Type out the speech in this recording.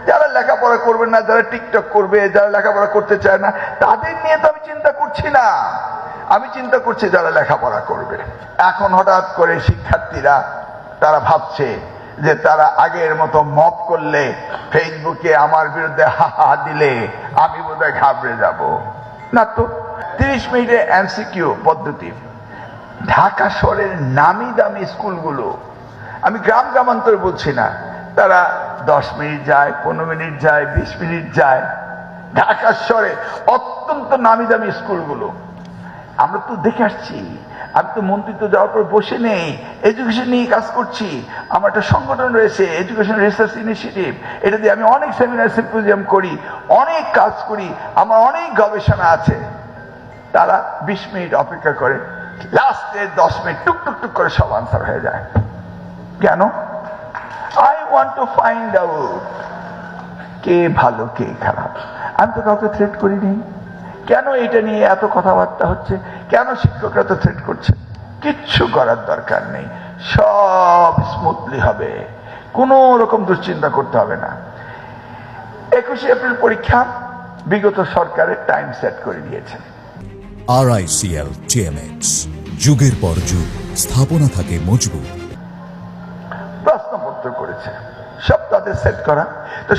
যারা লেখাপড়া করবে না, যারা টিকটক করবে, যারা লেখাপড়া করতে চায় না, তাদের নিয়ে তো আমি চিন্তা করছি না। আমি চিন্তা করছি যারা লেখাপড়া করবে। এখন হঠাৎ করে শিক্ষার্থীরা তারা ভাবছে যে তারা আগের মতো মব করলে, ফেসবুকে আমার বিরুদ্ধে হাহা দিলে আমি বোধহয় ঘাবড়ে যাব না। তো 30 মিনিটের এমসিকিউ পদ্ধতি ঢাকা শহরের নামি দামি স্কুলগুলো, আমি গ্রামান্তরে বলছি না, তারা 10 মিনিট যায়, 15 মিনিট যায়, 20 মিনিট যায়। ঢাকা শহরে অত্যন্ত নামি দামি স্কুলগুলো আমরা তো দেখে আসছি। আমি তো মন্ত্রিত্ব যাওয়ার পর বসে নেই, এডুকেশন নিয়ে কাজ করছি। আমার একটা সংগঠন রয়েছে, এডুকেশন রিসার্চ ইনিশিয়েটিভ। এটা দিয়ে আমি অনেক সেমিনার সিম্পোজিয়াম করি, অনেক কাজ করি, আমার অনেক গবেষণা আছে। তারা 20 মিনিট অপেক্ষা করে, লাস্টে 10 মিনিট টুক টুক টুক করে সব আনসার হয়ে যায়। কেন? I want to find out কে ভালো কে খারাপ। আমি তো কাউকে থ্রেট করিনি। কেন এটা নিয়ে এত কথাবার্তা হচ্ছে? কেন শিক্ষকরা তো থ্রেট করছে? কিচ্ছু করার দরকার নেই, সব স্মুথলি হবে, কোনো রকম দুশ্চিন্তা করতে হবে না। 21শে এপ্রিল পরীক্ষা বিগত সরকারের টাইম সেট করে দিয়েছে। RICL TMX, যুগের পর যুগ স্থাপনা থাকে মজবুত। প্রশ্নপত্র করেছে, সব তাদের সেট করা। তো